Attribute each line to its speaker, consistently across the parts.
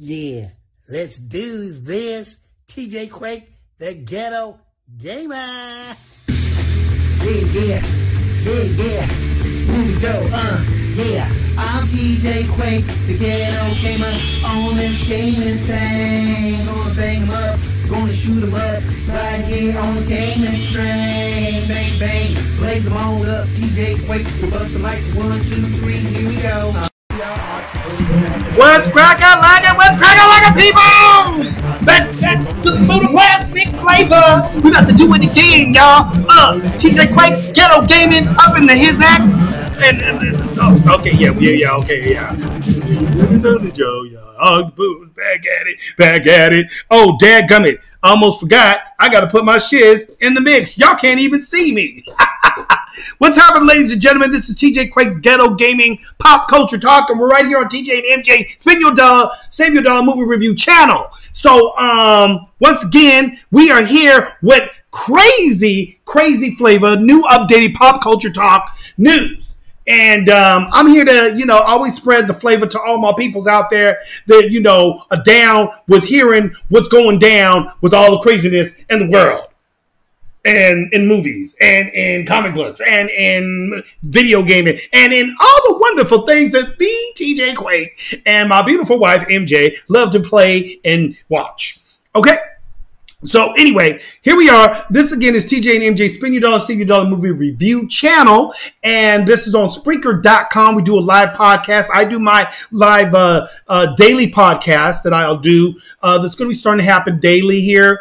Speaker 1: Yeah, let's do this. TJ Quake, the Ghetto Gamer.
Speaker 2: Yeah. Here we go, yeah. I'm TJ Quake, the Ghetto Gamer, on this gaming thing. Gonna bang 'em up, gonna shoot 'em up, right here on the gaming string. Bang, bang, blaze 'em on up, TJ Quake, we're bustin' like 1, 2, 3, here we go.
Speaker 1: What's crackin' like it? What's crackin' like it, people? That's the plastic flavor. We got to do it again, y'all. TJ Quake, Ghetto Gaming, up in the his act. Okay, yeah. Back at it. Oh, dadgummit. I almost forgot. I got to put my shizz in the mix. Y'all can't even see me. What's happening, ladies and gentlemen? This is TJ Quake's Ghetto Gaming Pop Culture Talk, and we're right here on TJ and MJ Spend Your Dollar, Save Your Dollar Movie Review channel. So, once again, we are here with crazy flavor, new updated pop culture talk news. And I'm here to, always spread the flavor to all my peoples out there that, are down with hearing what's going down with all the craziness in the world. And in movies, and in comic books, and in video gaming, and in all the wonderful things that me, TJ Quake, and my beautiful wife, MJ, love to play and watch. Okay? So anyway, here we are. This again is TJ and MJ Spend Your Dollar, Save Your Dollar Movie Review channel. And this is on Spreaker.com. We do a live podcast. I do my live daily podcast that I'll do. That's going to be starting to happen daily here.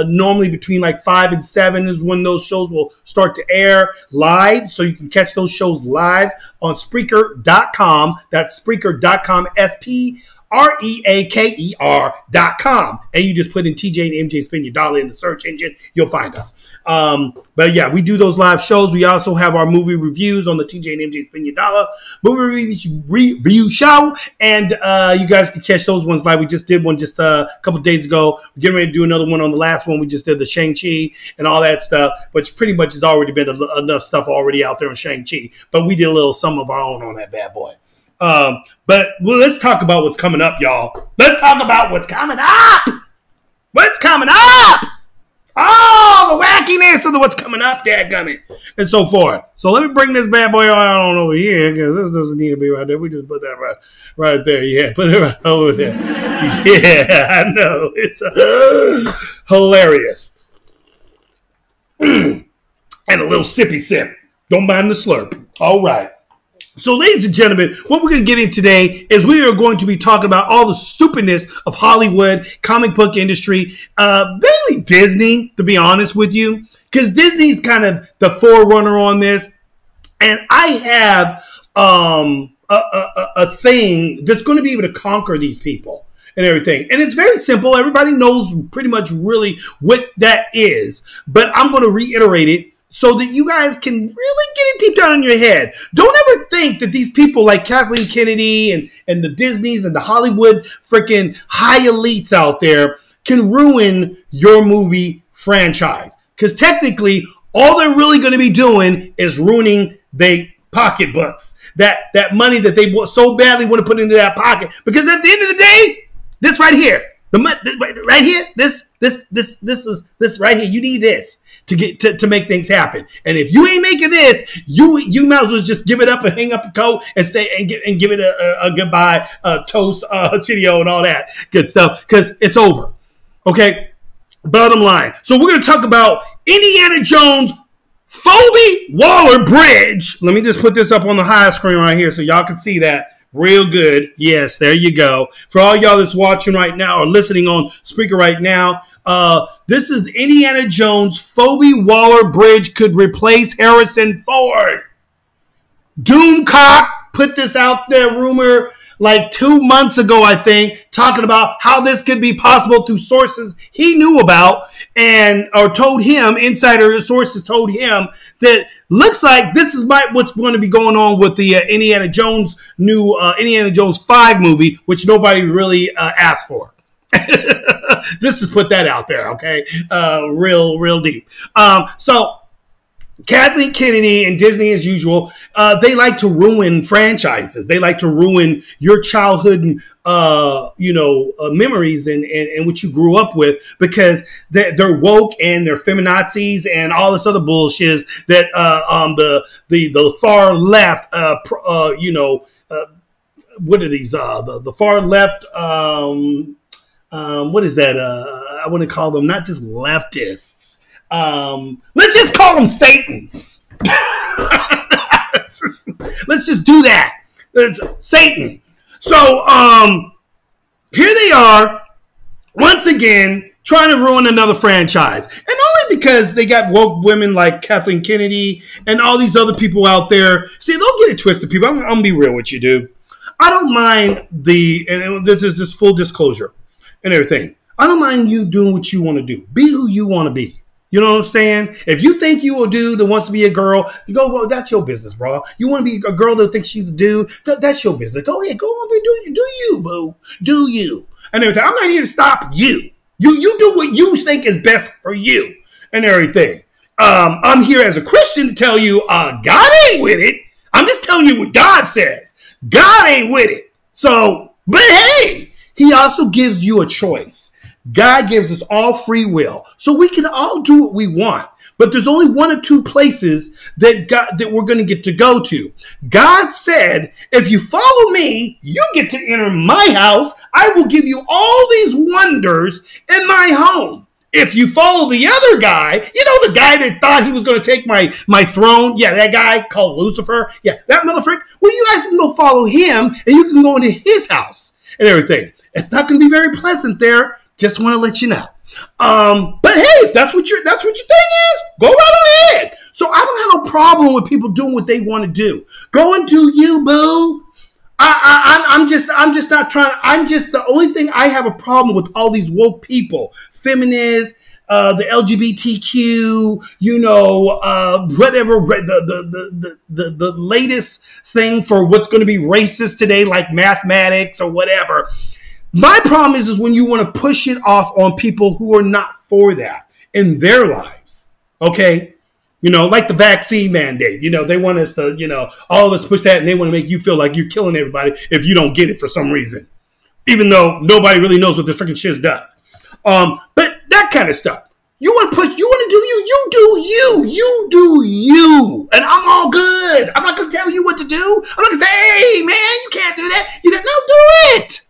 Speaker 1: Normally between like 5 and 7 is when those shows will start to air live. So you can catch those shows live on Spreaker.com. That's Spreaker.com, Spreaker.com. And you just put in TJ and MJ Spend Your Dollar in the search engine. You'll find us. But yeah, we do those live shows. We also have our movie reviews on the TJ and MJ Spend Your Dollar movie review show. And you guys can catch those ones live. We just did one just a couple days ago. We're getting ready to do another one on the last one. We just did the Shang-Chi and all that stuff, which pretty much has already been enough stuff already out there on Shang-Chi. But we did a little some of our own on that bad boy. But let's talk about what's coming up, y'all. Let's talk about what's coming up. What's coming up? Oh, the wackiness of what's coming up, dadgummit, and so forth. So let me bring this bad boy on over here, because this doesn't need to be right there. We just put that right there. Yeah, put it right over there. Yeah, I know. It's hilarious. And a little sippy sip. Don't mind the slurp. All right. So, ladies and gentlemen, what we're going to get in today is we are going to be talking about all the stupidness of Hollywood, comic book industry, mainly Disney, to be honest with you, because Disney's kind of the forerunner on this. And I have a thing that's going to be able to conquer these people and everything. And it's very simple. Everybody knows pretty much really what that is. But I'm going to reiterate it so that you guys can really get it deep down in your head. Don't ever think that these people like Kathleen Kennedy and the Disneys and the Hollywood freaking high elites out there can ruin your movie franchise. Because technically, all they're really going to be doing is ruining their pocketbooks. That money that they so badly want to put into that pocket. Because at the end of the day, this right here, right here, this right here, you need this to get to make things happen. And if you ain't making this, you might as well just give it up and hang up the coat and say and give it a goodbye, toast, Cheerio, and all that good stuff, because it's over. Okay, bottom line. So we're gonna talk about Indiana Jones Phoebe Waller-Bridge. Let me just put this up on the high screen right here so y'all can see that. Real good. Yes, there you go. For all y'all that's watching right now or listening on speaker right now, this is Indiana Jones. Phoebe Waller-Bridge could replace Harrison Ford. Doomcock put this out there, rumor, like 2 months ago, I think, talking about how this could be possible through sources he knew about or told him, insider sources told him that looks like this is what's going to be going on with the Indiana Jones new Indiana Jones 5 movie, which nobody really asked for. Just to put that out there, okay? Real deep. So Kathleen Kennedy and Disney, as usual, they like to ruin franchises. They like to ruin your childhood, memories and what you grew up with, because they're woke and they're feminazis and all this other bullshit that the far left, what are these? The far left. What is that? I want to call them not just leftists. Let's just call them Satan. let's just do that. It's Satan. So here they are once again trying to ruin another franchise, and only because they got woke women like Kathleen Kennedy and all these other people out there. See, don't get it twisted, people. I'm gonna be real with you, dude. I don't mind and there's this full disclosure and everything. I don't mind you doing what you want to do. Be who you want to be. You know what I'm saying? If you think you a dude that wants to be a girl, you go, well, that's your business, bro. You want to be a girl that thinks she's a dude, that's your business. Go ahead, go on, do you, boo. Do you. And everything. I'm not here to stop you. You do what you think is best for you and everything. I'm here as a Christian to tell you, God ain't with it. I'm just telling you what God says. God ain't with it. So, but hey, he also gives you a choice. God gives us all free will, so we can all do what we want. But there's only one or two places that we're going to get to go to. God said, if you follow me, you get to enter my house. I will give you all these wonders in my home. If you follow the other guy, the guy that thought he was going to take my throne. Yeah, that guy called Lucifer. Yeah, that motherfucker. Well, you guys can go follow him and you can go into his house and everything. It's not going to be very pleasant there. Just want to let you know. But hey, if that's what your thing is, go right on ahead. So I don't have no problem with people doing what they want to do. Go and do you, boo. I'm just not trying. The only thing I have a problem with all these woke people, feminists, the LGBTQ, whatever, the latest thing for what's going to be racist today, like mathematics or whatever. My problem is when you want to push it off on people who are not for that in their lives. Okay. Like the vaccine mandate, they want us to, all of us push that, and they want to make you feel like you're killing everybody if you don't get it for some reason, even though nobody really knows what this freaking shit does. But that kind of stuff. You want to push, you want to do you do you. And I'm all good. I'm not going to tell you what to do. I'm not going to say, hey, man, you can't do that. You got, no, do it.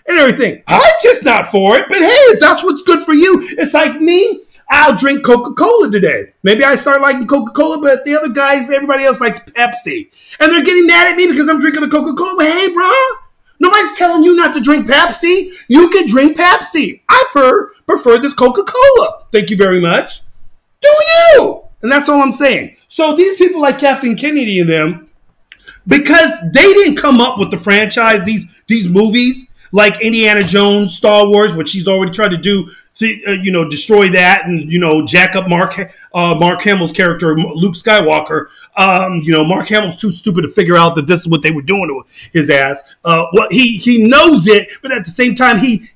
Speaker 1: And everything. I'm just not for it. But hey, if that's what's good for you, it's like me. I'll drink Coca-Cola today. Maybe I start liking Coca-Cola, but the other guys, everybody else likes Pepsi. And they're getting mad at me because I'm drinking a Coca-Cola. But hey, bro, nobody's telling you not to drink Pepsi. You can drink Pepsi. I prefer this Coca-Cola. Thank you very much. Do you? And that's all I'm saying. So these people like Kathleen Kennedy and them, because they didn't come up with the franchise, these movies, like Indiana Jones, Star Wars, which she's already tried to do to, destroy that and, jack up Mark Hamill's character, Luke Skywalker. Mark Hamill's too stupid to figure out that this is what they were doing to his ass. He knows it, but at the same time, he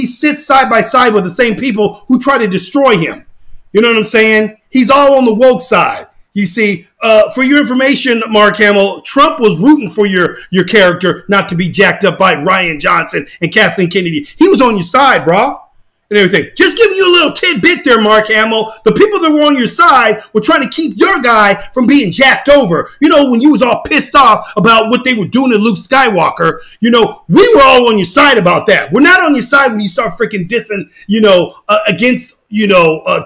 Speaker 1: sits side by side with the same people who try to destroy him. You know what I'm saying? He's all on the woke side. You see, for your information, Mark Hamill, Trump was rooting for your character not to be jacked up by Ryan Johnson and Kathleen Kennedy. He was on your side, bro, and everything. Just giving you a little tidbit there, Mark Hamill. The people that were on your side were trying to keep your guy from being jacked over. When you was all pissed off about what they were doing to Luke Skywalker, we were all on your side about that. We're not on your side when you start freaking dissing, against,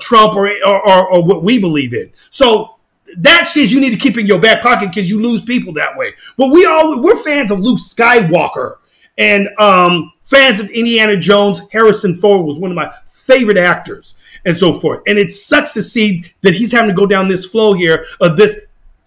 Speaker 1: Trump or what we believe in. So, that shit you need to keep in your back pocket because you lose people that way. But we're fans of Luke Skywalker and fans of Indiana Jones. Harrison Ford was one of my favorite actors and so forth. And it sucks to see that he's having to go down this flow here of this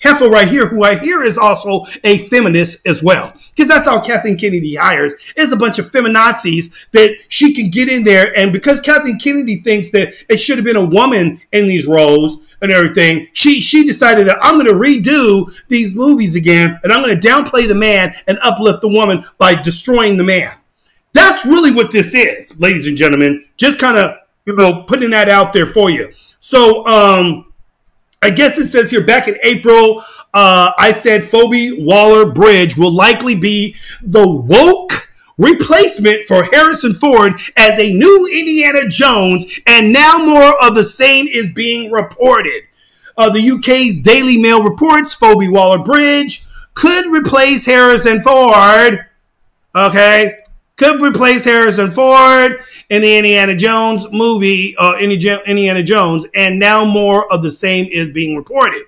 Speaker 1: heifer right here, who I hear is also a feminist as well. Because that's how Kathleen Kennedy hires, is a bunch of feminazis that she can get in there. And because Kathleen Kennedy thinks that it should have been a woman in these roles and everything, she decided that I'm going to redo these movies again, and I'm going to downplay the man and uplift the woman by destroying the man. That's really what this is, ladies and gentlemen. Just kind of, putting that out there for you. So, I guess it says here back in April, I said Phoebe Waller-Bridge will likely be the woke replacement for Harrison Ford as a new Indiana Jones, and now more of the same is being reported. The UK's Daily Mail reports Phoebe Waller-Bridge could replace Harrison Ford. Okay, could replace Harrison Ford in the Indiana Jones movie, Indiana Jones, and now more of the same is being reported.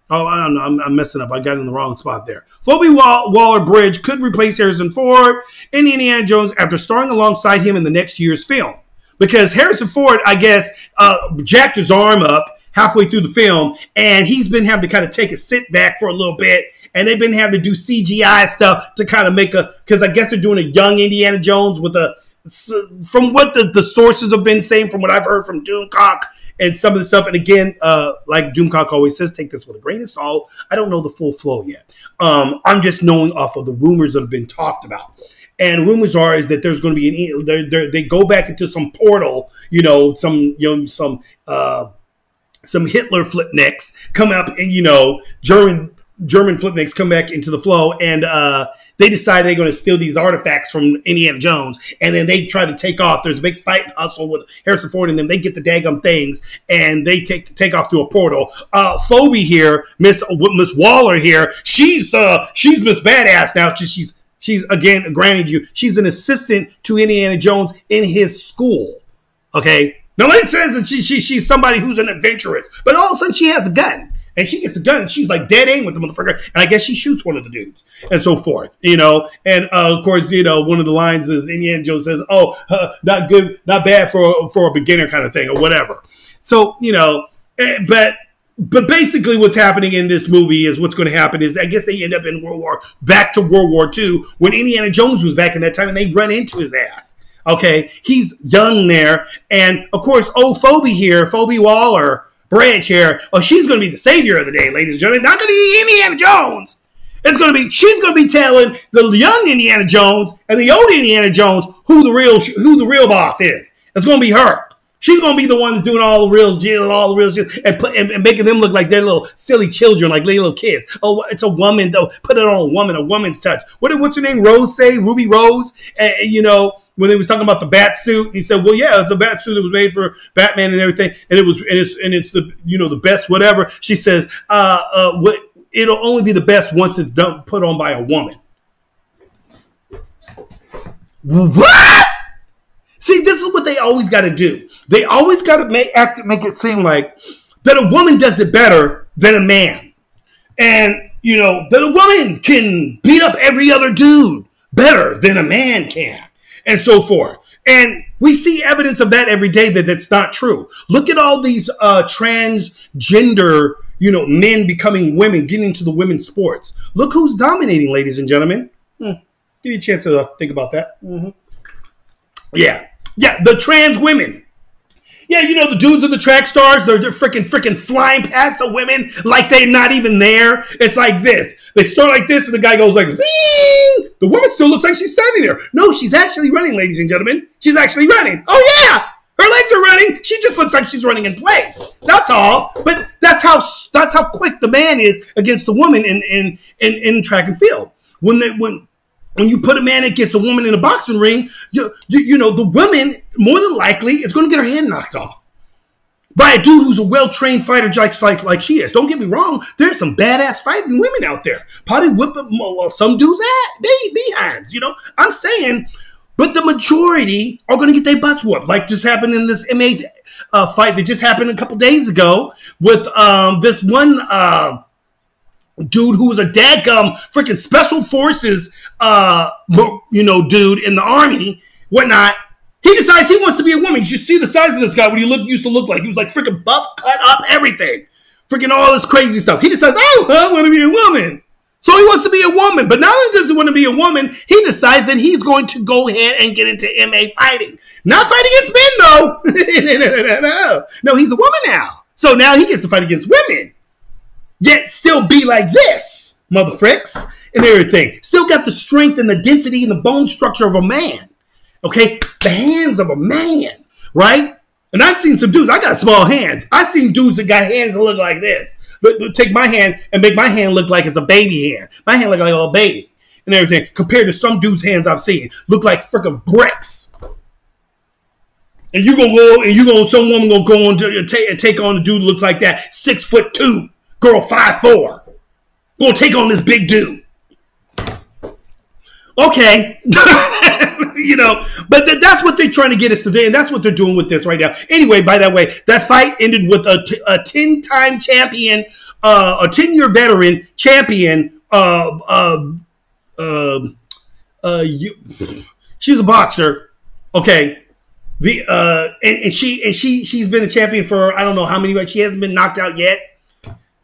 Speaker 1: Oh, I don't know. I'm messing up. I got in the wrong spot there. Phoebe Waller-Bridge could replace Harrison Ford in Indiana Jones after starring alongside him in the next year's film. Because Harrison Ford, I guess, jacked his arm up halfway through the film, and he's been having to kind of take a sit back for a little bit, and they've been having to do CGI stuff to kind of make because I guess they're doing a young Indiana Jones with from what the sources have been saying, from what I've heard from Doomcock, and some of the stuff, and again, like Doomcock always says, take this with a grain of salt. I don't know the full flow yet. I'm just knowing off of the rumors that have been talked about. And rumors is that there's going to be they go back into some portal, some Hitler flipnicks come up, and German flipnicks come back into the flow, and they decide they're going to steal these artifacts from Indiana Jones, and then they try to take off. There's a big fight and hustle with Harrison Ford, and then they get the daggum things, and they take off through a portal. Phoebe here, Miss Waller here, she's Miss Badass now. She's again, granted you, she's an assistant to Indiana Jones in his school. Okay, nobody says that she's somebody who's an adventurous, but all of a sudden she has a gun. And she gets a gun, and she's like dead aim with the motherfucker. And I guess she shoots one of the dudes, and so forth, And of course, one of the lines is Indiana Jones says, "Oh, not good, not bad for a beginner kind of thing, or whatever." So but basically, what's happening in this movie is what's going to happen is I guess they end up in back to World War II when Indiana Jones was back in that time, and they run into his ass. Okay, he's young there, and of course, Phoebe Waller-Bridge here. Oh, she's going to be the savior of the day, ladies and gentlemen. Not going to be Indiana Jones. She's going to be telling the young Indiana Jones and the old Indiana Jones who the real boss is. It's going to be her. She's going to be the one that's doing all the real shit and making them look like they're little silly children, like little kids. Oh, it's a woman though. Put it on a woman's touch. What's her name? Rose say? Ruby Rose? When they was talking about the bat suit, he said, "Well, yeah, it's a bat suit that was made for Batman and everything, and it's the the best whatever." She says, "It'll only be the best once it's put on by a woman." What? See, this is what they always got to do. They always got to make it seem like that a woman does it better than a man, and that a woman can beat up every other dude better than a man can. And so forth. And we see evidence of that every day that's not true. Look at all these transgender, men becoming women, getting into the women's sports. Look who's dominating, ladies and gentlemen. Give you a chance to think about that. Mm-hmm. Yeah, the trans women. Yeah, the dudes in the track stars, they're freaking flying past the women like they're not even there. It's like this. They start like this, and the guy goes like, "Wing!" The woman still looks like she's standing there. No, she's actually running, ladies and gentlemen. She's actually running. Oh, yeah. Her legs are running. She just looks like she's running in place. That's all. But that's how quick the man is against the woman in track and field. When you put a man against a woman in a boxing ring, the woman, more than likely, is going to get her head knocked off by a dude who's a well-trained fighter like she is. Don't get me wrong. There's some badass fighting women out there. Probably whipping some dudes' behinds. I'm saying, but the majority are going to get their butts whooped. Like just happened in this MMA fight that just happened a couple days ago with this one dude who was a dadgum freaking special forces, dude in the army, whatnot. He decides he wants to be a woman. You should see the size of this guy. What he used to look like. He was like freaking buff, cut up, everything. Freaking all this crazy stuff. He decides, I want to be a woman. So he wants to be a woman. But not only does he want to be a woman, he decides that he's going to go ahead and get into MMA fighting. Not fight against men, though. No, he's a woman now. So now he gets to fight against women. Yet still be like this, mother fricks, and everything. Still got the strength and the density and the bone structure of a man. Okay? The hands of a man, right? And I've seen some dudes, I got small hands. I've seen dudes that got hands that look like this. But take my hand and make my hand look like it's a baby hand. My hand look like a little baby and everything. Compared to some dudes' hands I've seen. Look like freaking bricks. And some woman gonna go on to take on the dude that looks like that. 6'2", girl 5'4". Gonna take on this big dude. Okay. But that's what they're trying to get us today, and that's what they're doing with this right now. Anyway, by that way, that fight ended with a 10-time champion, a 10-year veteran champion. She's a boxer. Okay. She's been a champion for I don't know how many, but she hasn't been knocked out yet.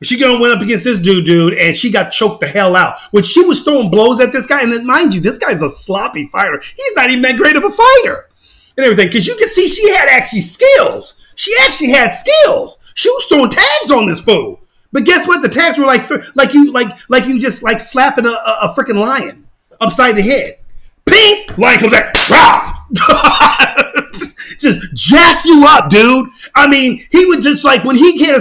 Speaker 1: She gonna went up against this dude, and she got choked the hell out. When she was throwing blows at this guy, and then mind you, this guy's a sloppy fighter. He's not even that great of a fighter and everything. Because you can see she had actually skills. She actually had skills. She was throwing tags on this fool. But guess what? The tags were like you just like slapping a freaking lion upside the head. Ping! Lion comes back. Rah! Just jack you up, dude. I mean, he would just like when she hit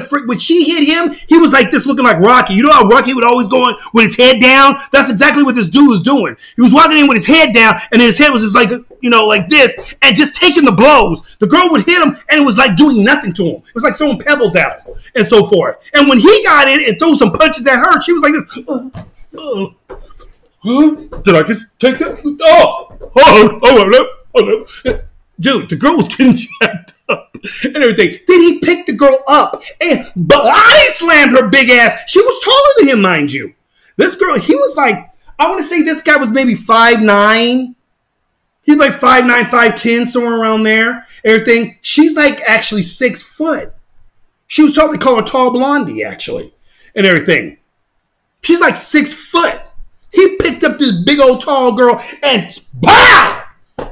Speaker 1: him, he was like this, looking like Rocky. You know how Rocky would always go in with his head down? That's exactly what this dude was doing. He was walking in with his head down, and his head was just like like this, and just taking the blows. The girl would hit him, and it was like doing nothing to him. It was like throwing pebbles at him, and so forth. And when he got in and threw some punches at her, she was like this. Did I just take that? Oh. Dude, the girl was getting jacked up and everything. Then he picked the girl up and body slammed her big ass. She was taller than him, mind you. This girl, he was like, I want to say this guy was maybe 5'9". He's like 5'9", 5'10", somewhere around there. Everything. She's like actually 6 foot. She was tall. They call her Tall Blondie, actually, and everything. She's like 6 foot. He picked up this big old tall girl and BOW!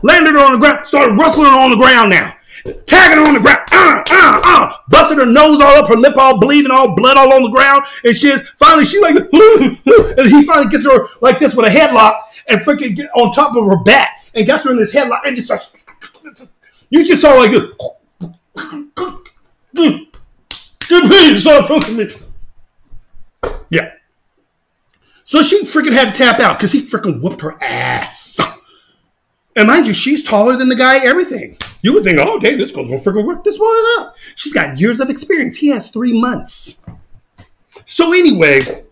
Speaker 1: Landed her on the ground, started rustling her on the ground now. Tagging her on the ground. Busted her nose all up, her lip all bleeding, all blood all on the ground. And finally, she like, and he finally gets her like this with a headlock and freaking get on top of her back and got her in this headlock and just starts. You just saw like this. Yeah. So she freaking had to tap out because he freaking whooped her ass. And mind you, she's taller than the guy, everything. You would think, oh, dang, this girl's going to freaking work this one up. She's got years of experience. He has 3 months. So anyway,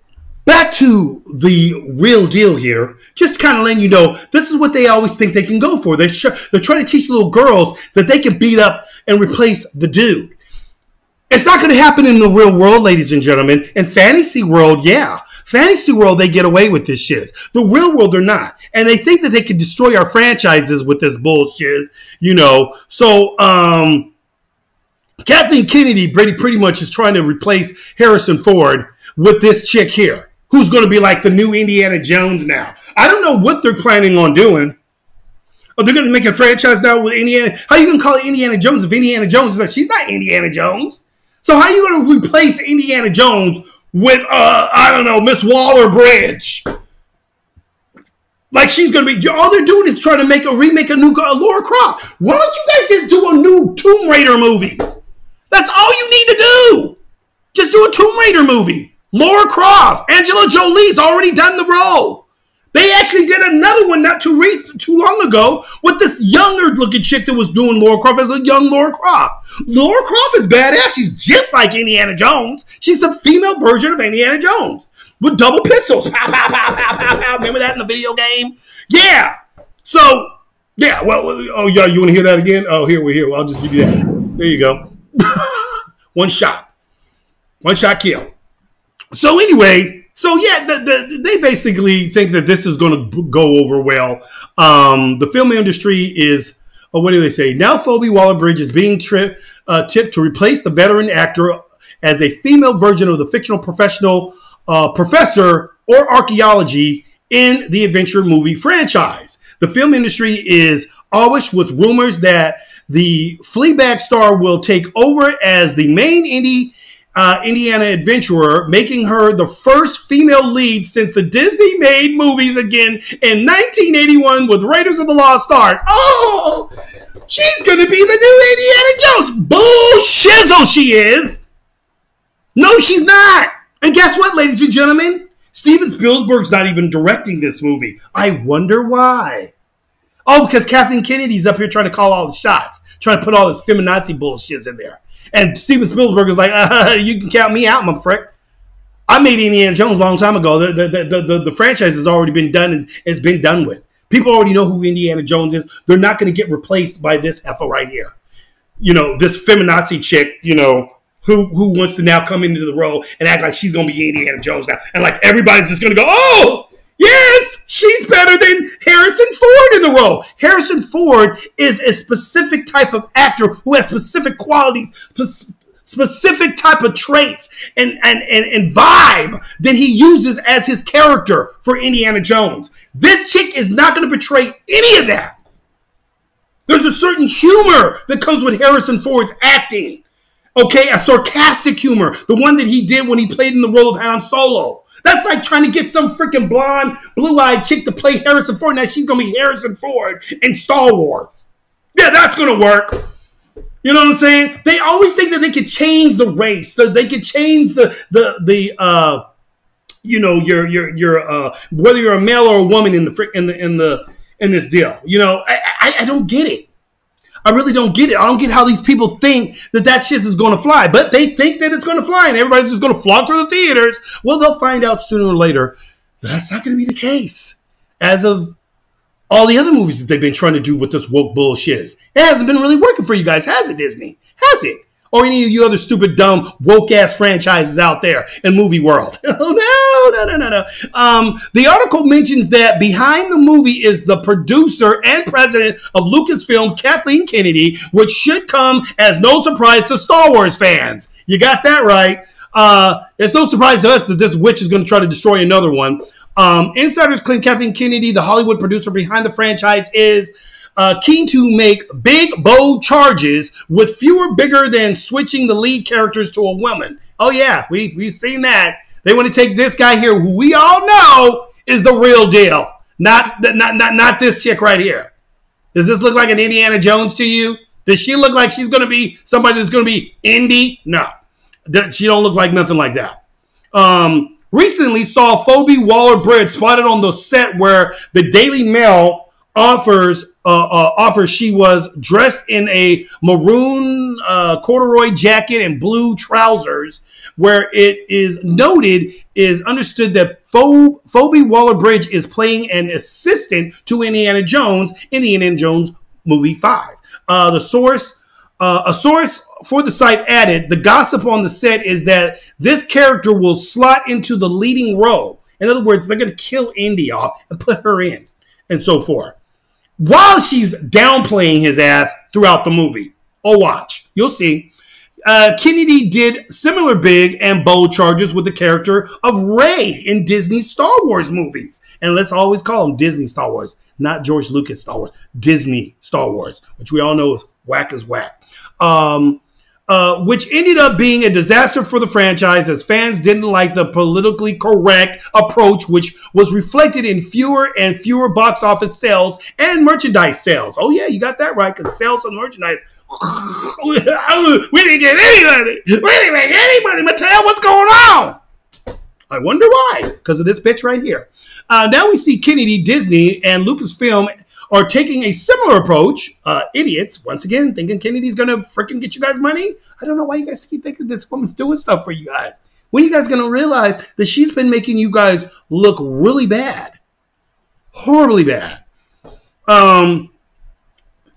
Speaker 1: back to the real deal here. Just kind of letting you know, this is what they always think they can go for. They're trying to teach little girls that they can beat up and replace the dude. It's not going to happen in the real world, ladies and gentlemen. In fantasy world, yeah. Fantasy world, they get away with this shit. The real world, they're not. And they think that they can destroy our franchises with this bullshit, So, Kathleen Kennedy pretty much is trying to replace Harrison Ford with this chick here, who's going to be like the new Indiana Jones now. I don't know what they're planning on doing. Oh, they're going to make a franchise now with Indiana. How are you going to call it Indiana Jones if Indiana Jones is like, she's not Indiana Jones? So how are you going to replace Indiana Jones with, I don't know, Miss Waller-Bridge? Like she's going to be, all they're doing is trying to remake a new Lara Croft. Why don't you guys just do a new Tomb Raider movie? That's all you need to do. Just do a Tomb Raider movie. Lara Croft, Angela Jolie's already done the role. They actually did another one not too long ago with this younger looking chick that was doing Lara Croft as a young Lara Croft. Lara Croft is badass. She's just like Indiana Jones. She's the female version of Indiana Jones with double pistols. Pow, pow, pow, pow, pow, pow. Remember that in the video game? Yeah. So, yeah. Well, oh, yeah. You want to hear that again? Oh, here. I'll just give you that. There you go. One shot kill. So anyway, they basically think that this is going to go over well. The film industry is, what do they say? Now Phoebe Waller-Bridge is being tipped to replace the veteran actor as a female version of the fictional professor or archaeology in the adventure movie franchise. The film industry is awash with rumors that the Fleabag star will take over as the main Indiana adventurer, making her the first female lead since the Disney made movies again in 1981 with Raiders of the Lost Ark. Oh, She's going to be the new Indiana Jones. Bullshizzle she is. No, she's not. And guess what, ladies and gentlemen? Steven Spielberg's not even directing this movie. I wonder why. Oh, because Kathleen Kennedy's up here trying to call all the shots, trying to put all this feminazi bullshit in there. And Steven Spielberg is like, you can count me out, my frick. I made Indiana Jones a long time ago. The franchise has already been done and it's been done with. People already know who Indiana Jones is. They're not going to get replaced by this heifer right here. You know, this feminazi chick, you know, who wants to now come into the role and act like she's going to be Indiana Jones now. And like everybody's just going to go, oh, yes, she's better than Harrison Ford in the role. Harrison Ford is a specific type of actor who has specific qualities, specific type of traits and vibe that he uses as his character for Indiana Jones. This chick is not going to portray any of that. There's a certain humor that comes with Harrison Ford's acting. Okay, a sarcastic humor. The one that he did when he played in the role of Han Solo. That's like trying to get some freaking blonde, blue-eyed chick to play Harrison Ford. Now she's going to be Harrison Ford in Star Wars. Yeah, that's going to work. You know what I'm saying? They always think that they could change the race. They could change you know, your whether you're a male or a woman in this deal. You know, I don't get it. I really don't get it. I don't get how these people think that shit is going to fly. But they think that it's going to fly and everybody's just going to flock to the theaters. Well, they'll find out sooner or later that's not going to be the case. As of all the other movies that they've been trying to do with this woke bullshit. It hasn't been really working for you guys, has it, Disney? Has it? Or any of you other stupid, dumb, woke-ass franchises out there in movie world. Oh, no. The article mentions that behind the movie is the producer and president of Lucasfilm, Kathleen Kennedy, which should come as no surprise to Star Wars fans. You got that right. It's no surprise to us that this witch is going to try to destroy another one. Insiders claim Kathleen Kennedy, the Hollywood producer behind the franchise, is keen to make big, bold charges with fewer bigger than switching the lead characters to a woman. Oh, yeah, we've seen that. They want to take this guy here, who we all know is the real deal. Not this chick right here. Does this look like an Indiana Jones to you? Does she look like she's going to be somebody that's going to be Indy? No. She don't look like nothing like that. Recently saw Phoebe Waller-Bridge spotted on the set where the Daily Mail offers she was dressed in a maroon corduroy jacket and blue trousers, where it is understood that Phoebe Waller-Bridge is playing an assistant to Indiana Jones in the Indiana Jones movie 5. A source for the site added, the gossip on the set is that this character will slot into the leading role. In other words, they're going to kill Indy off and put her in, and so forth, while she's downplaying his ass throughout the movie. Oh, watch. You'll see. Kennedy did similar big and bold charges with the character of Rey in Disney's Star Wars movies. And let's always call them Disney Star Wars, not George Lucas Star Wars. Disney Star Wars, which we all know is whack as whack. Which ended up being a disaster for the franchise, as fans didn't like the politically correct approach, which was reflected in fewer and fewer box office sales and merchandise sales. Oh, yeah, you got that right, because sales and merchandise. We didn't get anybody. We didn't make anybody. Mattel, what's going on? I wonder why. Because of this bitch right here. Now we see Kennedy, Disney, and Lucasfilm are taking a similar approach. Idiots, once again, thinking Kennedy's going to freaking get you guys money. I don't know why you guys keep thinking this woman's doing stuff for you guys. When are you guys going to realize that she's been making you guys look really bad? Horribly bad.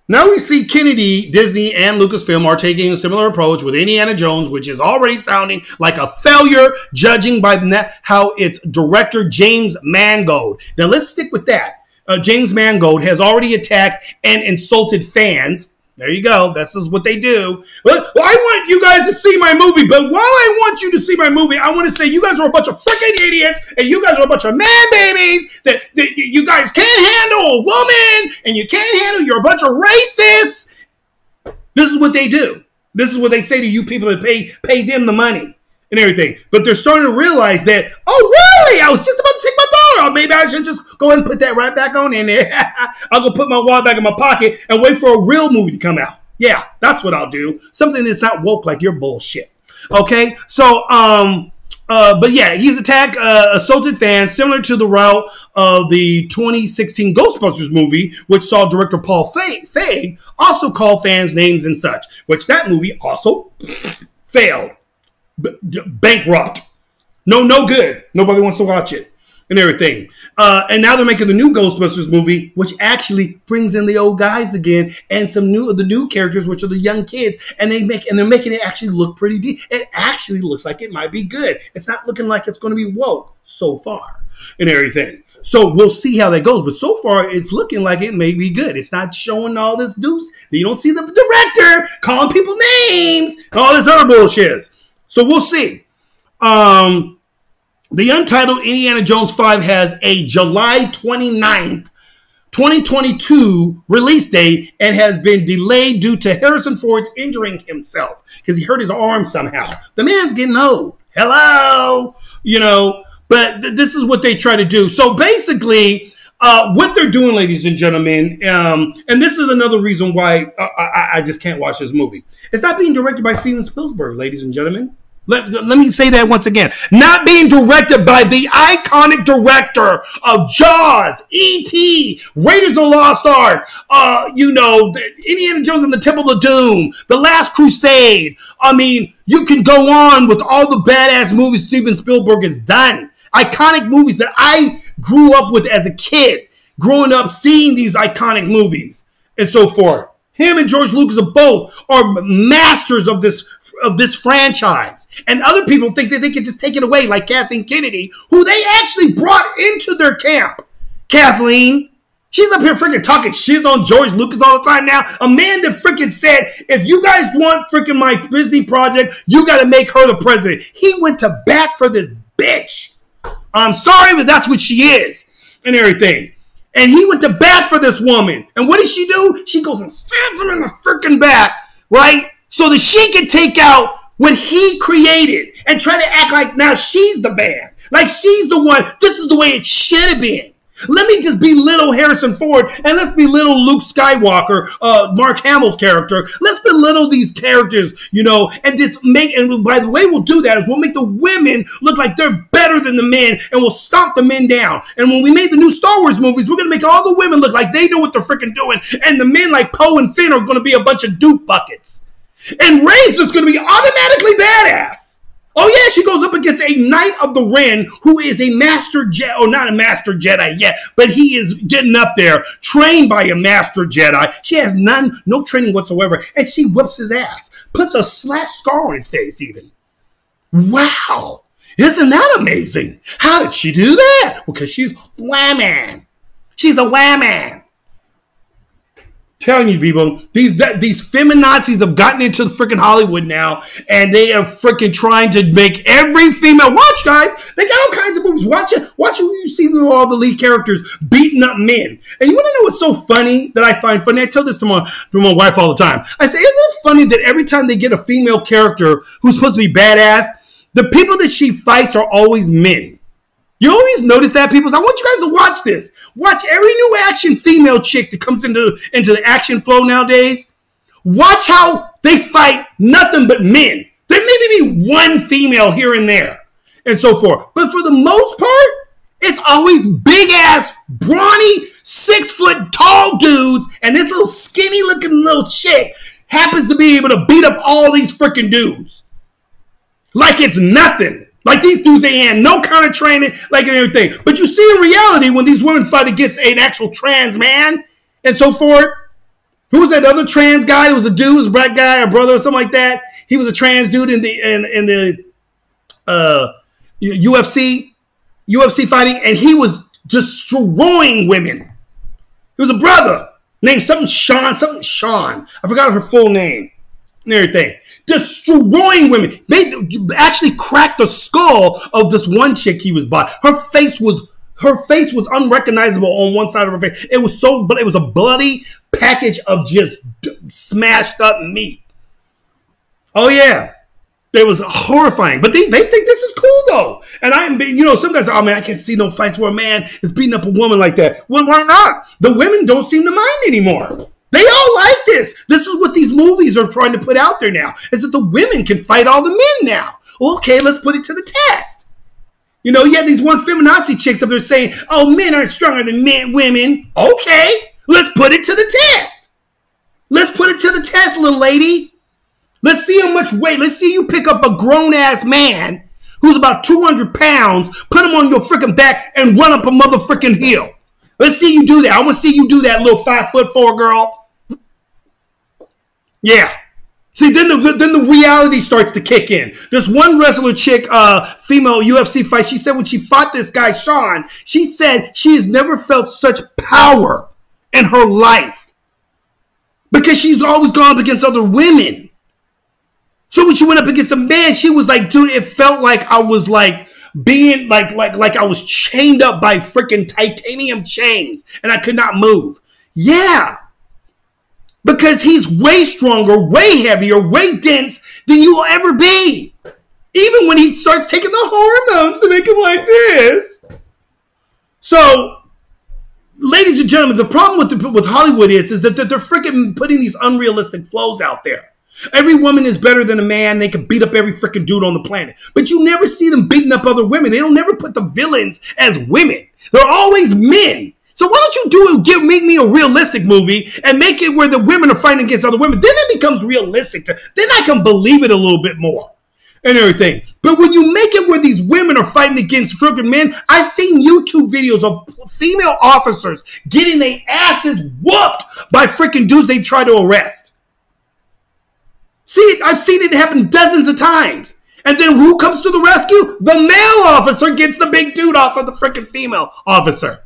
Speaker 1: Now we see Kennedy, Disney, and Lucasfilm are taking a similar approach with Indiana Jones, which is already sounding like a failure, judging by how its director, James Mangold. Now let's stick with that. James Mangold has already attacked and insulted fans. There you go. That's what they do. Well, I want you guys to see my movie, but while I want you to see my movie, I want to say you guys are a bunch of freaking idiots, and you guys are a bunch of man babies, that you guys can't handle a woman, and you can't handle, you're a bunch of racists. This is what they do. This is what they say to you people that pay them the money and everything. But they're starting to realize that, oh, really? I was just about to take my or maybe I should just go ahead and put that right back on in there. I'll go put my wallet back in my pocket and wait for a real movie to come out. Yeah, that's what I'll do. Something that's not woke like your bullshit. Okay, so but yeah, he's attacked assaulted fans similar to the route of the 2016 Ghostbusters movie, which saw director Paul Feig also call fans names and such, which that movie also failed. Bankrupt. No good. Nobody wants to watch it and everything. And now they're making the new Ghostbusters movie, which actually brings in the old guys again and some new characters, which are the young kids, and they're making it actually look pretty deep. It actually looks like it might be good. It's not looking like it's going to be woke so far and everything. So we'll see how that goes. But so far, it's looking like it may be good. It's not showing all this deuce. You don't see the director calling people names and all this other bullshit. So we'll see. The untitled Indiana Jones 5 has a July 29th, 2022 release date and has been delayed due to Harrison Ford's injuring himself because he hurt his arm somehow. The man's getting old. Hello? But this is what they try to do. So basically, what they're doing, ladies and gentlemen, and this is another reason why I just can't watch this movie. It's not being directed by Steven Spielberg, ladies and gentlemen. Let me say that once again. Not being directed by the iconic director of Jaws, E.T., Raiders of the Lost Ark, Indiana Jones and the Temple of Doom, The Last Crusade. I mean, you can go on with all the badass movies Steven Spielberg has done. Iconic movies that I grew up with as a kid, growing up seeing these iconic movies and so forth. Him and George Lucas are masters of this franchise. And other people think that they can just take it away, like Kathleen Kennedy, who they actually brought into their camp. Kathleen, she's up here freaking talking shizz on George Lucas all the time now. A man that freaking said, if you guys want freaking my Disney project, you got to make her the president. He went to bat for this bitch. I'm sorry, but that's what she is and everything. And he went to bat for this woman. And what does she do? She goes and stabs him in the freaking back, right? So that she can take out what he created and try to act like now she's the man. Like she's the one. This is the way it should have been. Let me just belittle Harrison Ford and let's belittle Luke Skywalker, Mark Hamill's character. Let's belittle these characters, and by the way we'll do that is we'll make the women look like they're better than the men and we'll stomp the men down. And when we made the new Star Wars movies, we're going to make all the women look like they know what they're freaking doing. And the men like Poe and Finn are going to be a bunch of doop buckets. And Rey's just going to be automatically badass. Oh, yeah, she goes up against a Knight of the Ren who is a master Jedi, or not a master Jedi yet, but he is getting up there, trained by a master Jedi. She has no training whatsoever, and she whips his ass, puts a scar on his face even. Wow, isn't that amazing? How did she do that? Well, because she's whammon. She's a whammon. Telling you people, these feminazis have gotten into freaking Hollywood now, and they are freaking trying to make every female watch, guys. They got all kinds of movies. Watch it. Watch who you see with all the lead characters beating up men. And you want to know what's so funny that I find funny? I tell this to my wife all the time. I say, isn't it funny that every time they get a female character who's supposed to be badass, the people that she fights are always men? You always notice that, people? So I want you guys to watch this. Watch every new action female chick that comes into the action flow nowadays. Watch how they fight nothing but men. There may be one female here and there and so forth. But for the most part, it's always big-ass, brawny, 6-foot tall dudes, and this little skinny-looking little chick happens to be able to beat up all these freaking dudes. Like it's nothing. Like these dudes, they had no kind of training, like and everything. But you see in reality, when these women fight against an actual trans man and so forth, who was that other trans guy? It was a dude, it was a black guy, a brother or something like that. He was a trans dude in the UFC fighting, and he was destroying women. He was a brother named something Sean. I forgot her full name and everything. Destroying women. They actually cracked the skull of this one chick he was by. Her face was unrecognizable on one side of her face. It was a bloody package of just smashed up meat. Oh yeah. It was horrifying. But they think this is cool, though. And I am being, some guys are, oh, man, I can't see no fights where a man is beating up a woman like that. Well, why not? The women don't seem to mind anymore. They all like this. This is what these movies are trying to put out there now, is that the women can fight all the men now. Well, okay, let's put it to the test. You had these one feminazi chicks up there saying, oh, men aren't stronger than women. Okay, let's put it to the test. Let's put it to the test, little lady. Let's see how much weight. Let's see you pick up a grown-ass man who's about 200 pounds, put him on your freaking back, and run up a motherfucking hill. Let's see you do that. I want to see you do that, little 5'4" girl. Yeah. See, then the reality starts to kick in. This one wrestler chick, female UFC fight, she said when she fought this guy, Sean, she said she has never felt such power in her life because she's always gone up against other women. So when she went up against a man, she was like, dude, it felt like I was like being like I was chained up by freaking titanium chains and I could not move. Yeah. Because he's way stronger, way heavier, way dense than you will ever be. Even when he starts taking the hormones to make him like this. So, ladies and gentlemen, the problem with Hollywood is that they're freaking putting these unrealistic flows out there. Every woman is better than a man. They can beat up every freaking dude on the planet. But you never see them beating up other women. They don't never put the villains as women. They're always men. So why don't you make me a realistic movie and make it where the women are fighting against other women? Then it becomes realistic. Then I can believe it a little bit more and everything. But when you make it where these women are fighting against freaking men, I've seen YouTube videos of female officers getting their asses whooped by freaking dudes they try to arrest. See, I've seen it happen dozens of times. And then who comes to the rescue? The male officer gets the big dude off of the freaking female officer.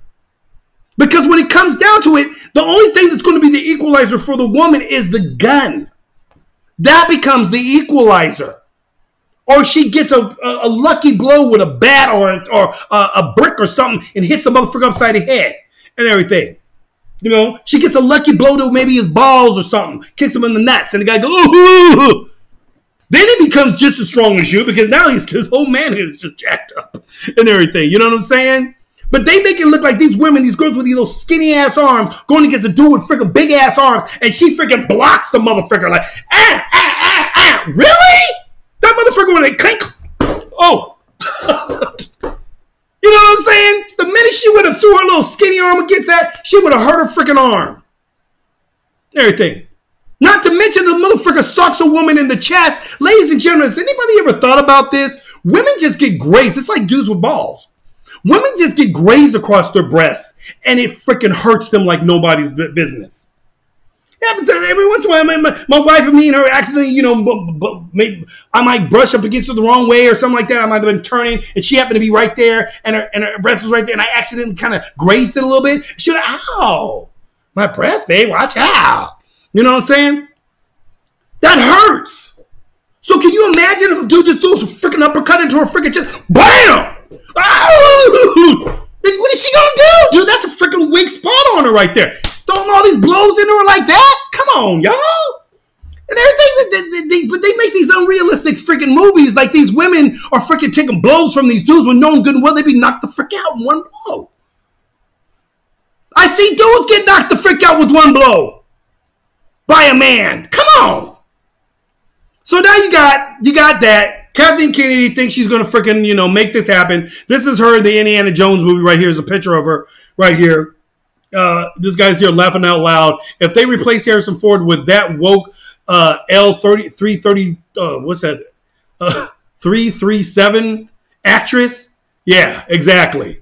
Speaker 1: Because when it comes down to it, the only thing that's going to be the equalizer for the woman is the gun. That becomes the equalizer. Or she gets a lucky blow with a bat or a brick or something and hits the motherfucker upside the head and everything. She gets a lucky blow to maybe his balls or something, kicks him in the nuts, and the guy goes, ooh. Then he becomes just as strong as you because now his whole manhood is just jacked up and everything. You know what I'm saying? But they make it look like these women, these girls with these little skinny ass arms, going against a dude with freaking big ass arms, and she freaking blocks the motherfucker like, really? That motherfucker with a clink. Oh. You know what I'm saying? The minute she would have threw her little skinny arm against that, she would have hurt her freaking arm. Everything. Not to mention the motherfucker socks a woman in the chest. Ladies and gentlemen, has anybody ever thought about this? Women just get grazed. It's like dudes with balls. Women just get grazed across their breasts, and it freaking hurts them like nobody's business. It happens every once in a while. My wife and me and her accidentally, I might brush up against her the wrong way or something like that. I might have been turning, and she happened to be right there, and her breast was right there, and I accidentally kind of grazed it a little bit. She was like, ow, my breast, babe, watch out. You know what I'm saying? That hurts. So can you imagine if a dude just throws a freaking uppercut into her freaking chest? BAM! What is she gonna do, dude? That's a freaking weak spot on her right there. Throwing all these blows into her like that? Come on, y'all. And everything, but they make these unrealistic freaking movies like these women are freaking taking blows from these dudes when knowing good and well they be knocked the frick out in one blow. I see dudes get knocked the frick out with one blow by a man. Come on. So now you got that. Kathleen Kennedy thinks she's going to freaking, make this happen. This is her in the Indiana Jones movie right here. Is a picture of her right here. This guy's here laughing out loud. If they replace Harrison Ford with that woke L330, what's that? 337 actress? Yeah, exactly.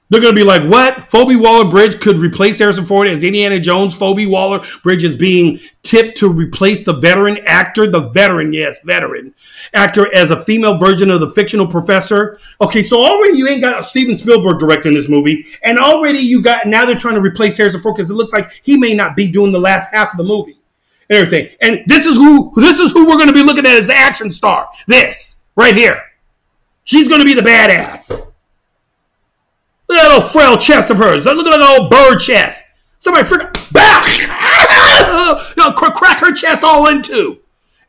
Speaker 1: They're going to be like, what? Phoebe Waller-Bridge could replace Harrison Ford as Indiana Jones. Phoebe Waller-Bridge is being tipped to replace the veteran actor. The veteran, yes, veteran actor as a female version of the fictional professor. Okay, so already you ain't got Steven Spielberg directing this movie. And already now they're trying to replace Harrison Ford because it looks like he may not be doing the last half of the movie. And everything. And this is who we're going to be looking at as the action star. This, right here. She's going to be the badass. Look at that little frail chest of hers. Look at that old bird chest. Somebody freaking crack her chest all in two.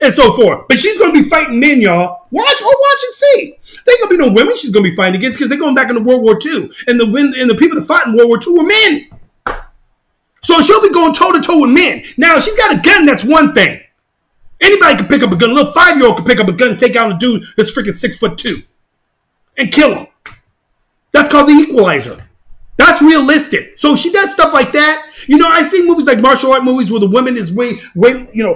Speaker 1: and so forth. But she's going to be fighting men, y'all. Watch and see. There ain't going to be no women she's going to be fighting against because they're going back into World War II. And the people that fought in World War II were men. So she'll be going toe-to-toe with men. Now, if she's got a gun, that's one thing. Anybody can pick up a gun. A little 5-year-old can pick up a gun and take out a dude that's freaking 6'2" and kill him. That's called the equalizer. That's realistic. So she does stuff like that. I see movies like martial art movies where the woman is way,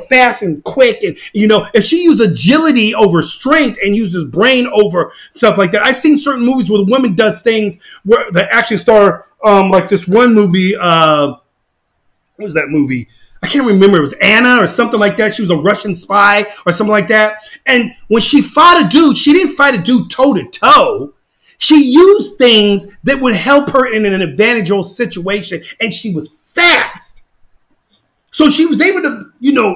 Speaker 1: fast and quick. And, if she uses agility over strength and uses brain over stuff like that. I've seen certain movies where the woman does things where the action star, like this one movie, what was that movie? I can't remember. It was Anna or something like that. She was a Russian spy or something like that. And when she fought a dude, she didn't fight a dude toe-to-toe. She used things that would help her in an advantageous situation, and she was fast. So she was able to,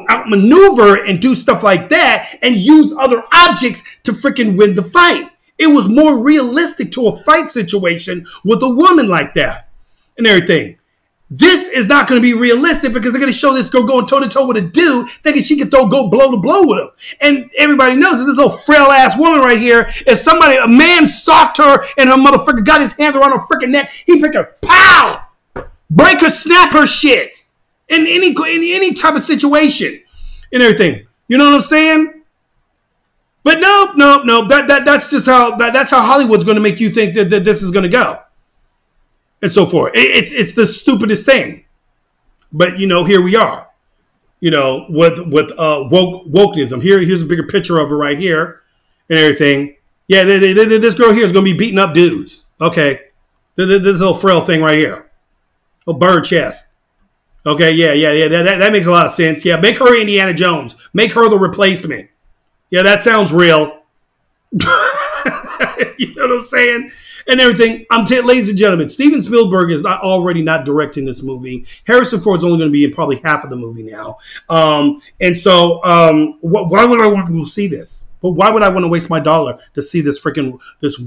Speaker 1: outmaneuver and do stuff like that and use other objects to freaking win the fight. It was more realistic to a fight situation with a woman like that and everything. This is not going to be realistic because they're going to show this girl going toe-to-toe with a dude thinking she can go blow to blow with him. And everybody knows that this little frail-ass woman right here, if a man socked her and her motherfucker got his hands around her freaking neck, he picked her, pow! Break her, snap her shit. In any type of situation and everything. You know what I'm saying? But no. That's just that's how Hollywood's going to make you think that this is going to go. And so forth. It's the stupidest thing. But, here we are, with wokeism. Here's a bigger picture of her right here and everything. Yeah, this girl here is going to be beating up dudes. Okay. This little frail thing right here. A bird chest. Okay, yeah. That makes a lot of sense. Yeah, make her Indiana Jones. Make her the replacement. Yeah, that sounds real. You know what I'm saying? And everything. Ladies and gentlemen, Steven Spielberg is already not directing this movie. Harrison Ford's only going to be in probably half of the movie now. And so why would I want to see this? But why would I want to waste my dollar to see this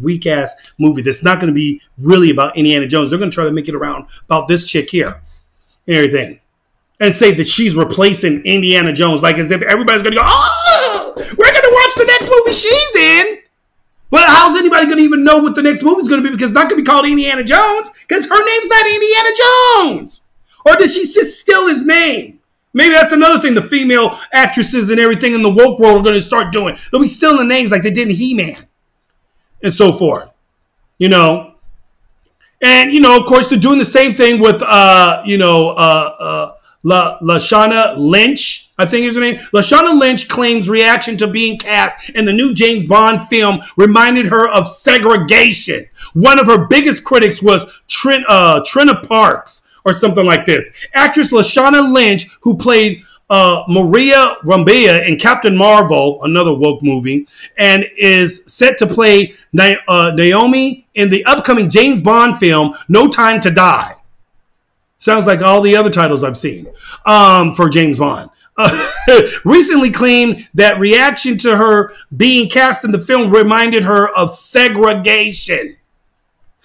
Speaker 1: weak ass movie that's not going to be really about Indiana Jones? They're going to try to make it around about this chick here and everything. And say that she's replacing Indiana Jones, like as if everybody's going to go, oh, we're going to watch the next movie she's in. But how's anybody going to even know what the next movie is going to be? Because it's not going to be called Indiana Jones because her name's not Indiana Jones. Or does she steal his name? Maybe that's another thing the female actresses and everything in the woke world are going to start doing. They'll be stealing the names like they did in He-Man and so forth. And, of course, they're doing the same thing with, Lashana Lynch. I think is her name. Lashana Lynch claims reaction to being cast in the new James Bond film reminded her of segregation. One of her biggest critics was Trina Parks or something like this. Actress Lashana Lynch, who played Maria Rambia in Captain Marvel, another woke movie, and is set to play Naomi in the upcoming James Bond film No Time to Die. Sounds like all the other titles I've seen for James Bond. Recently claimed that reaction to her being cast in the film reminded her of segregation.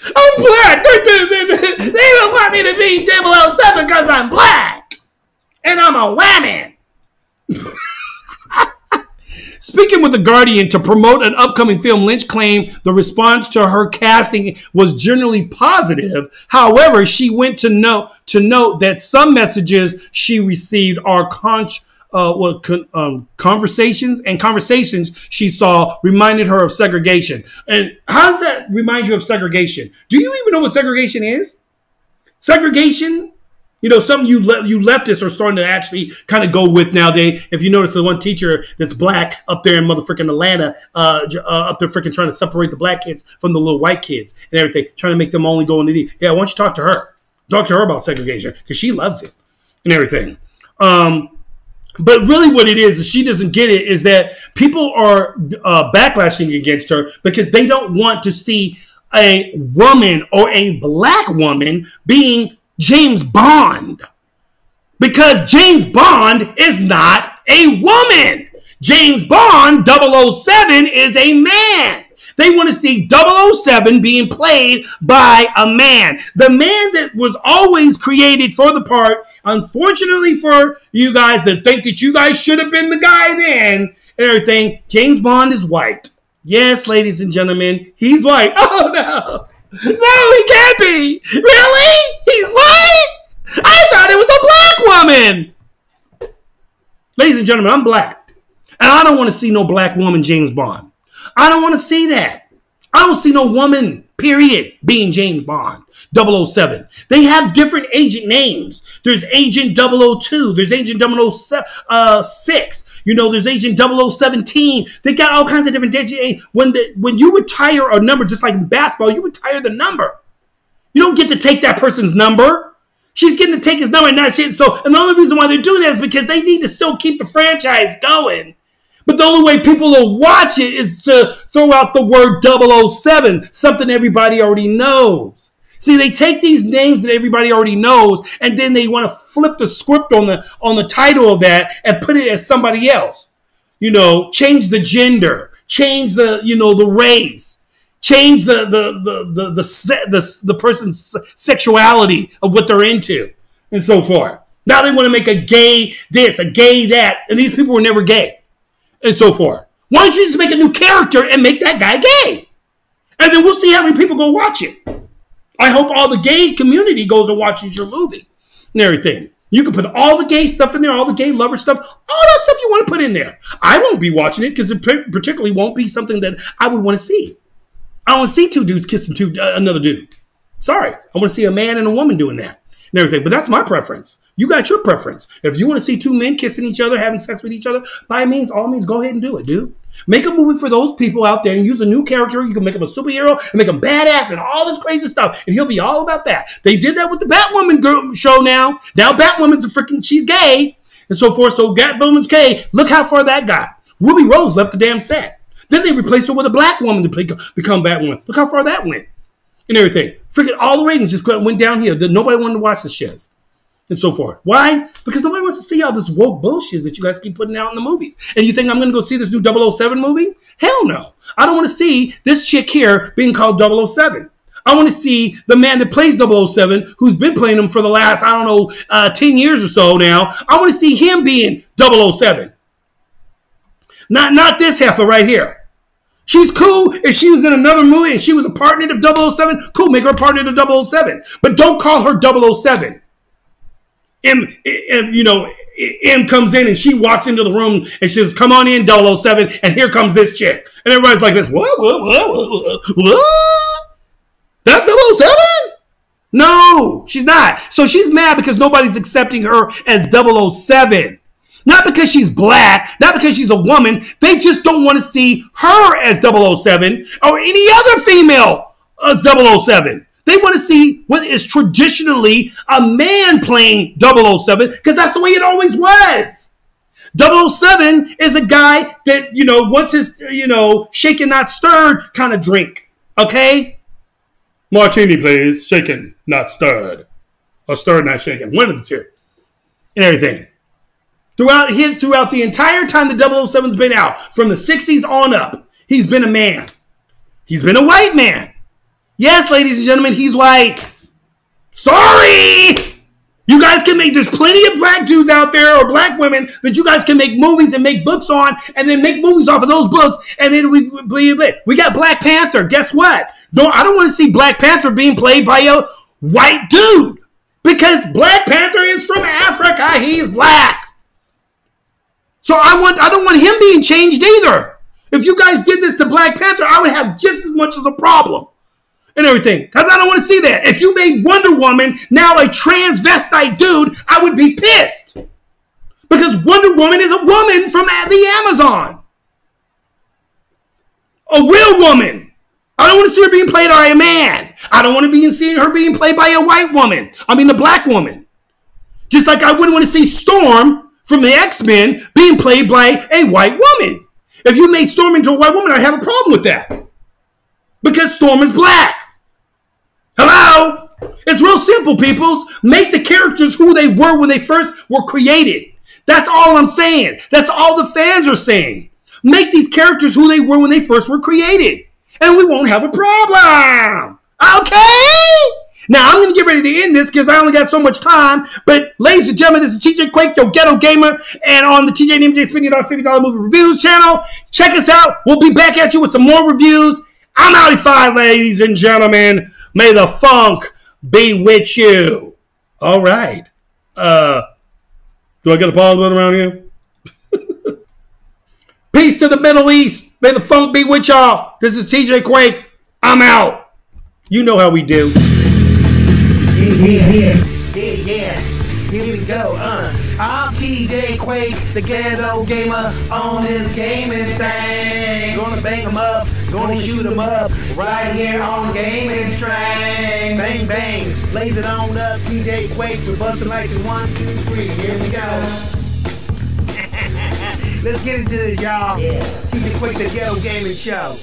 Speaker 1: I'm black. They don't want me to be 007 because I'm black. And I'm a woman. Speaking with The Guardian to promote an upcoming film, Lynch claimed the response to her casting was generally positive. However, she went to note that some messages she received are conversations she saw reminded her of segregation. And how does that remind you of segregation? Do you even know what segregation is? Segregation, something you leftists are starting to actually kind of go with nowadays. If you notice the one teacher that's black up there in motherfucking Atlanta, up there freaking trying to separate the black kids from the little white kids and everything, trying to make them only go into the, yeah, why don't you talk to her? Talk to her about segregation because she loves it and everything. But really what it is she doesn't get it, is that people are backlashing against her because they don't want to see a woman or a black woman being James Bond. Because James Bond is not a woman. James Bond 007 is a man. They want to see 007 being played by a man. The man that was always created for the part. Unfortunately for you guys that think that you guys should have been the guy then and everything, James Bond is white. Yes, ladies and gentlemen, he's white. Oh, no. No, he can't be. Really? He's white? I thought it was a black woman. Ladies and gentlemen, I'm black. And I don't want to see no black woman James Bond. I don't want to see that. I don't see no woman, period, being James Bond. 007. They have different agent names. There's Agent 002. There's Agent 006. You know, there's Agent 0017. They got all kinds of different agents. When you retire a number, just like in basketball, you retire the number. You don't get to take that person's number. She's getting to take his number and not shit. So, and the only reason why they're doing that is because they need to still keep the franchise going. But the only way people will watch it is to throw out the word 007, something everybody already knows. See, they take these names that everybody already knows, and then they want to flip the script on the title of that and put it as somebody else. You know, change the gender, change the race, change the person's sexuality of what they're into, and so forth. Now they want to make a gay this, a gay that, and these people were never gay. And so forth. Why don't you just make a new character and make that guy gay? And then we'll see how many people go watch it. I hope all the gay community goes and watches your movie and everything. You can put all the gay stuff in there, all the gay lover stuff, all that stuff you want to put in there. I won't be watching it because it particularly won't be something that I would want to see. I don't want to see two dudes kissing another dude. Sorry. I want to see a man and a woman doing that and everything. But that's my preference. You got your preference. If you want to see two men kissing each other, having sex with each other, by all means, go ahead and do it, dude. Make a movie for those people out there and use a new character. You can make him a superhero and make him badass and all this crazy stuff. And he'll be all about that. They did that with the Batwoman show now. Now Batwoman's she's gay and so forth. So Batwoman's gay. Look how far that got. Ruby Rose left the damn set. Then they replaced her with a black woman to become Batwoman. Look how far that went and everything. Freaking all the ratings just went downhill. Nobody wanted to watch the shiz. And so forth. Why? Because nobody wants to see all this woke bullshit that you guys keep putting out in the movies. And you think I'm going to go see this new 007 movie? Hell no. I don't want to see this chick here being called 007. I want to see the man that plays 007, who's been playing him for the last, 10 years or so now. I want to see him being 007. Not this heifer right here. She's cool if she was in another movie and she was a partner of 007. Cool, make her a partner of 007. But don't call her 007. M comes in and she walks into the room and she says, "Come on in, 007," and here comes this chick. And everybody's like this, what? That's 007? No, she's not. So she's mad because nobody's accepting her as 007. Not because she's black, not because she's a woman. They just don't want to see her as 007 or any other female as 007. They want to see what is traditionally a man playing 007 because that's the way it always was. 007 is a guy that, wants his, shaken, not stirred kind of drink. Okay? Martini, please. Shaken, not stirred. Or stirred, not shaken. One of the two. And everything. Throughout the entire time the 007's been out, from the 60s on up, he's been a man. He's been a white man. Yes, ladies and gentlemen, he's white. Sorry! You guys can there's plenty of black dudes out there or black women that you guys can make movies and make books on and then make movies off of those books and then we believe it. We got Black Panther. Guess what? I don't want to see Black Panther being played by a white dude because Black Panther is from Africa. He's black. So I don't want him being changed either. If you guys did this to Black Panther, I would have just as much of a problem. And everything. Because I don't want to see that. If you made Wonder Woman now a transvestite dude, I would be pissed. Because Wonder Woman is a woman from the Amazon. A real woman. I don't want to see her being played by a man. I don't want to be seeing her being played by a white woman. A black woman. Just like I wouldn't want to see Storm from the X-Men being played by a white woman. If you made Storm into a white woman, I'd have a problem with that. Because Storm is black. Hello? It's real simple, peoples. Make the characters who they were when they first were created. That's all I'm saying. That's all the fans are saying. Make these characters who they were when they first were created. and we won't have a problem. Okay? Now, I'm going to get ready to end this because I only got so much time. But, ladies and gentlemen, this is TJ Quake, your ghetto gamer, and on the TJ and MJ Spinning $60 Movie Reviews channel. Check us out. We'll be back at you with some more reviews. I'm outie-fied, ladies and gentlemen. May the funk be with you. All right. Do I get a pause button around here? Peace to the Middle East. May the funk be with y'all. This is TJ Quake. I'm out. You know how we do.
Speaker 2: Yeah. Here we go. I'm TJ Quake, the ghetto gamer on this gaming thing. Gonna bang 'em up, gonna shoot 'em up, right here on gaming string. Bang bang, blaze it on up. TJ Quake, we're busting like the 1, 2, 3. Here we go. Let's get into this, y'all. Yeah. TJ Quake, the ghetto gaming show.